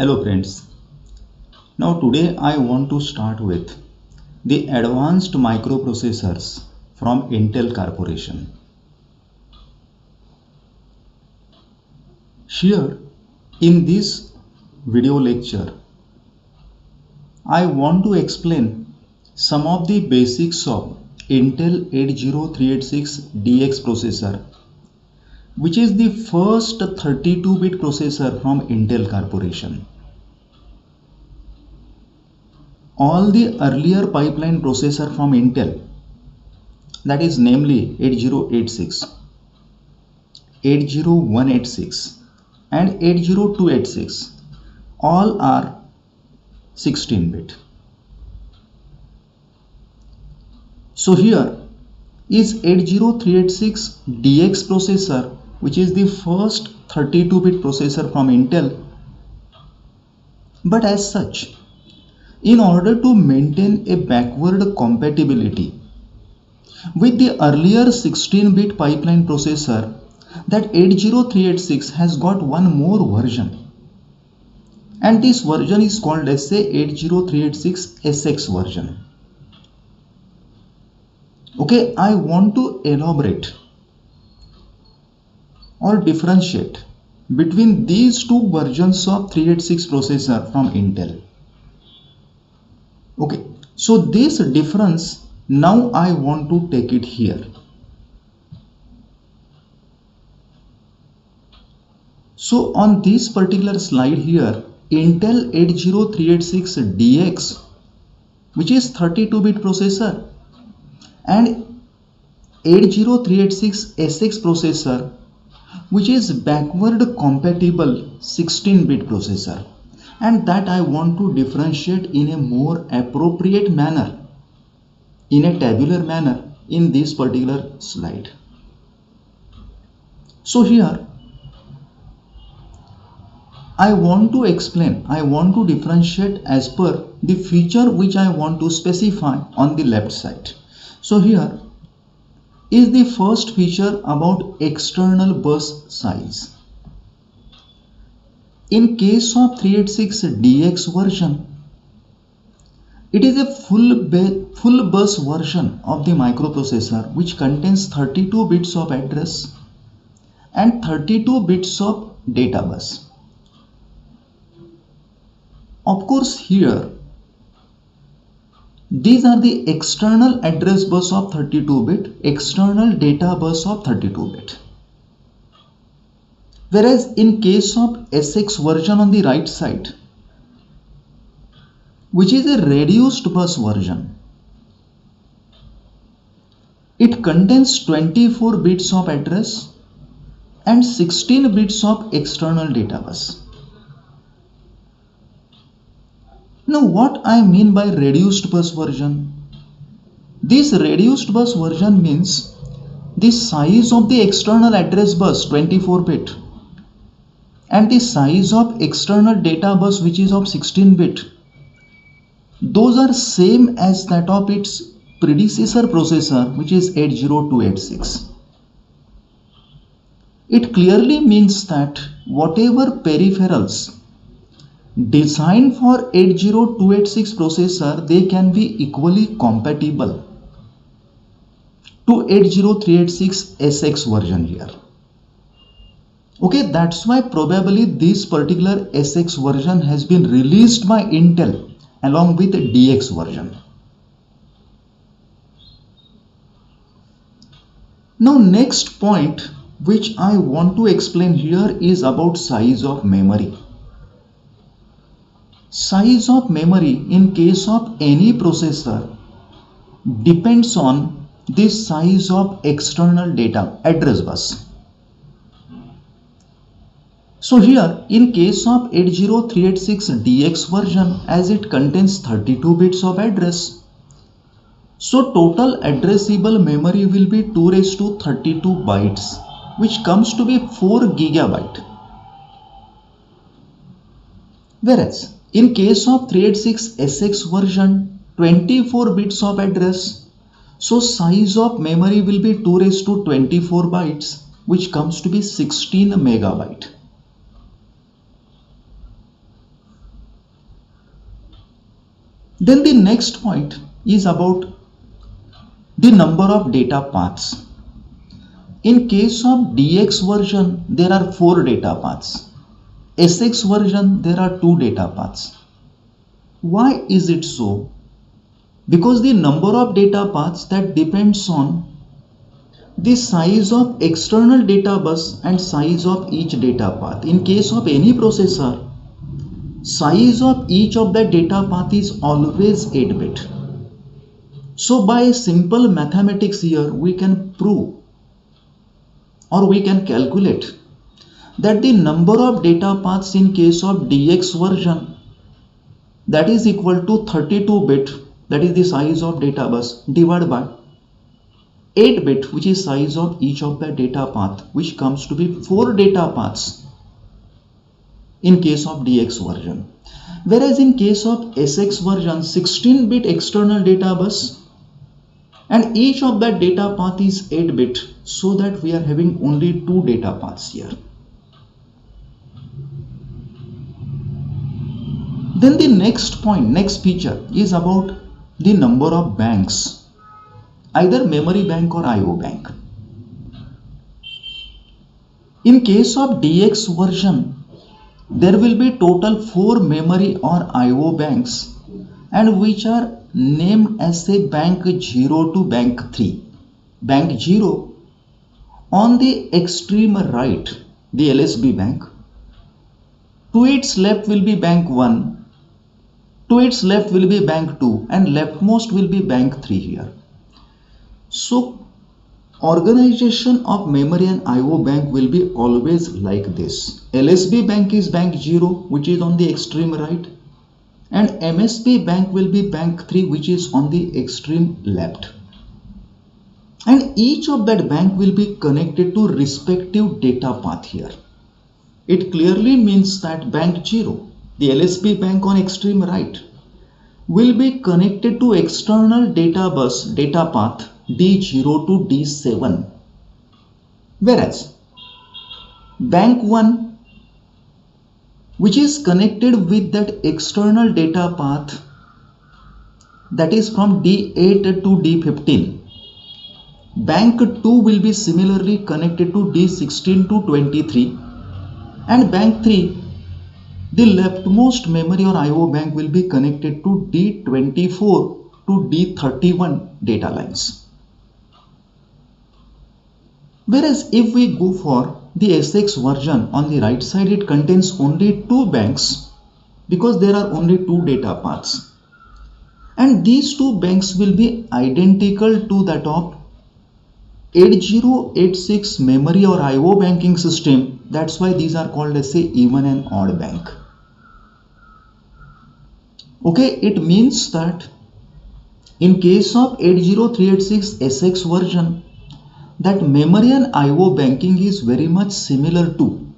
Hello friends. Now today I want to start with the advanced microprocessors from Intel Corporation. Here in this video lecture I want to explain some of the basics of Intel 80386DX processor, which is the first 32-bit processor from Intel Corporation. All the earlier pipeline processor from Intel, that is namely 8086, 80186 and 80286, all are 16-bit. So here is 80386DX processor, which is the first 32-bit processor from Intel. But as such, in order to maintain a backward compatibility with the earlier 16-bit pipeline processor, that 80386 has got one more version, and this version is called as say 80386SX version. Okay, I want to elaborate or differentiate between these two versions of 386 processor from Intel. Okay, so this difference now I want to take it here. So on this particular slide here, Intel 80386DX, which is 32-bit processor, and 80386SX processor, which is backward compatible 16-bit processor, and that I want to differentiate in a more appropriate manner, in a tabular manner, in this particular slide. So here I want to explain, I want to differentiate as per the feature which I want to specify on the left side. So here is the first feature about external bus size. In case of 386DX version, it is a full bus version of the microprocessor which contains 32 bits of address and 32 bits of data bus. Of course, here these are the external address bus of 32-bit, external data bus of 32-bit. Whereas in case of SX version on the right side, which is a reduced bus version, it contains 24 bits of address and 16 bits of external data bus. Now what I mean by reduced bus version? This reduced bus version means the size of the external address bus 24-bit and the size of external data bus which is of 16-bit, those are same as that of its predecessor processor which is 80286. It clearly means that whatever peripherals designed for 80286 processor, they can be equally compatible to 80386SX version here. Okay, that's why probably this particular SX version has been released by Intel along with the DX version. Now next point which I want to explain here is about size of memory. Size of memory in case of any processor depends on the size of external data address bus. So here in case of 80386DX version, as it contains 32 bits of address, so total addressable memory will be 2^32 bytes, which comes to be 4 GB. Whereas in case of 386SX version, 24 bits of address, so size of memory will be 2^24 bytes, which comes to be 16 MB. Then the next point is about the number of data paths. In case of DX version, there are 4 data paths. SX version, there are 2 data paths. Why is it so? Because the number of data paths that depends on the size of external data bus and size of each data path. In case of any processor, size of each of the data path is always 8 bit. So by simple mathematics here, we can prove or we can calculate that the number of data paths in case of DX version, that is equal to 32 bit, that is the size of data bus, divided by 8 bit, which is size of each of the data path, which comes to be 4 data paths in case of DX version. Whereas in case of SX version, 16 bit external data bus and each of that data path is 8 bit, so that we are having only 2 data paths here. Then the next point, next feature is about the number of banks, either memory bank or IO bank. In case of DX version, there will be total 4 memory or IO banks, and which are named as say bank 0 to bank 3. Bank 0 on the extreme right, the LSB bank. To its left will be bank 1, to its left will be bank 2, and leftmost will be bank 3 here. So organization of memory and IO bank will be always like this. LSB bank is bank 0, which is on the extreme right, and MSB bank will be bank 3, which is on the extreme left. And each of that bank will be connected to respective data path here. It clearly means that bank 0, the LSB bank on extreme right, will be connected to external data bus data path D0 to D7. Whereas bank 1, which is connected with that external data path, that is from D8 to D15. Bank 2 will be similarly connected to D16 to 23, and bank 3, the leftmost memory or IO bank, will be connected to D24 to D31 data lines. Whereas if we go for the SX version, on the right side it contains only 2 banks, because there are only 2 data paths, and these 2 banks will be identical to that of 8086 memory or IO banking system. That's why these are called as say even and odd bank. Okay, it means that in case of 80386 SX version, that memory and IO banking is very much similar to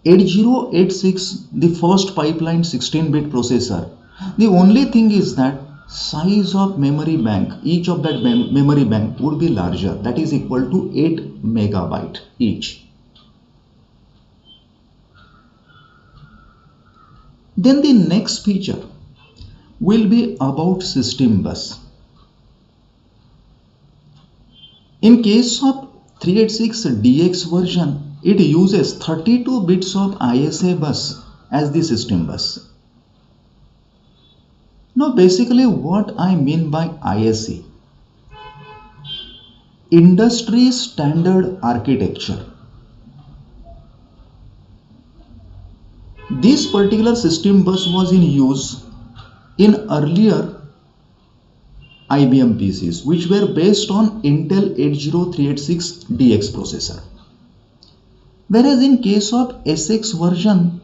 8086, the first pipeline 16-bit processor. The only thing is that size of memory bank, each of that memory bank would be larger, that is equal to 8 megabyte each. Then the next feature will be about system bus. In case of 386 DX version, it uses 32 bits of ISA bus as the system bus. Now basically what I mean by ISA, industry standard architecture. This particular system bus was in use in earlier IBM PCs, which were based on Intel 80386 DX processor. Whereas in case of SX version,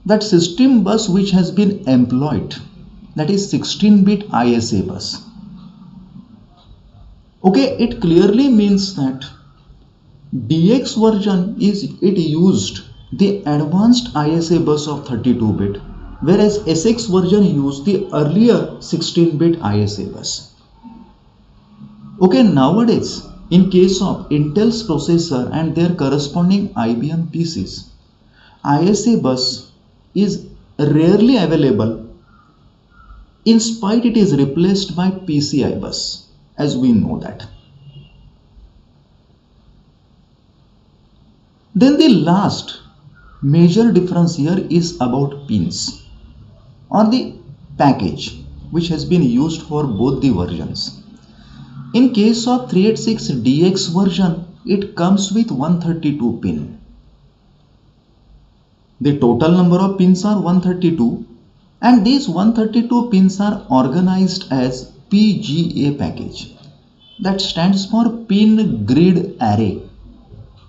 that system bus which has been employed, that is 16-bit ISA bus. Okay, it clearly means that DX version it used the advanced ISA bus of 32-bit, whereas SX version used the earlier 16-bit ISA bus. Okay, nowadays in case of Intel's processor and their corresponding IBM PCs, ISA bus is rarely available in spite it is replaced by PCI bus, as we know that. Then the last major difference here is about pins or the package which has been used for both the versions. In case of 386DX version, it comes with 132 pin. The total number of pins are 132, and these 132 pins are organized as PGA package. That stands for pin grid array.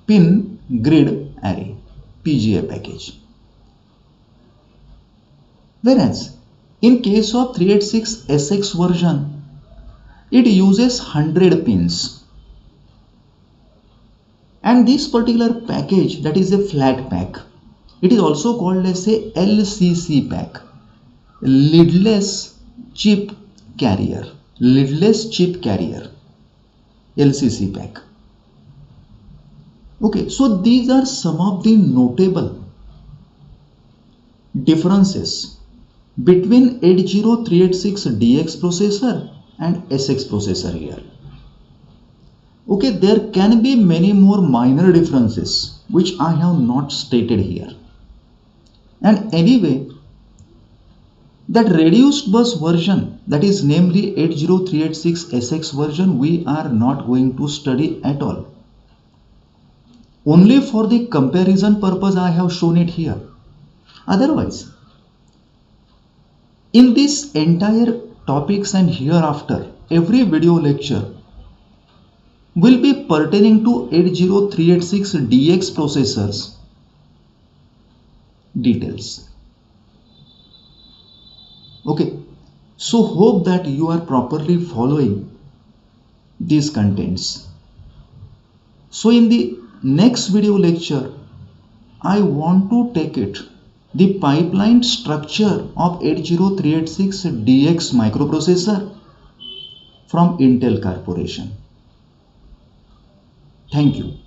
Pin grid array, PGA package. Whereas in case of 386SX version, it uses 100 pins. And this particular package, that is a flat pack, it is also called as a LCC pack, lidless chip carrier, lidless chip carrier, LCC pack. Okay, so these are some of the notable differences between 80386DX processor and SX processor here. Okay, there can be many more minor differences which I have not stated here. And anyway, that reduced bus version, that is namely 80386SX version, we are not going to study at all. Only for the comparison purpose I have shown it here. Otherwise, in this entire topics and hereafter, every video lecture will be pertaining to 80386DX processors details. Okay, so hope that you are properly following these contents. So in the next video lecture, I want to take it the pipeline structure of 80386DX microprocessor from Intel Corporation. Thank you.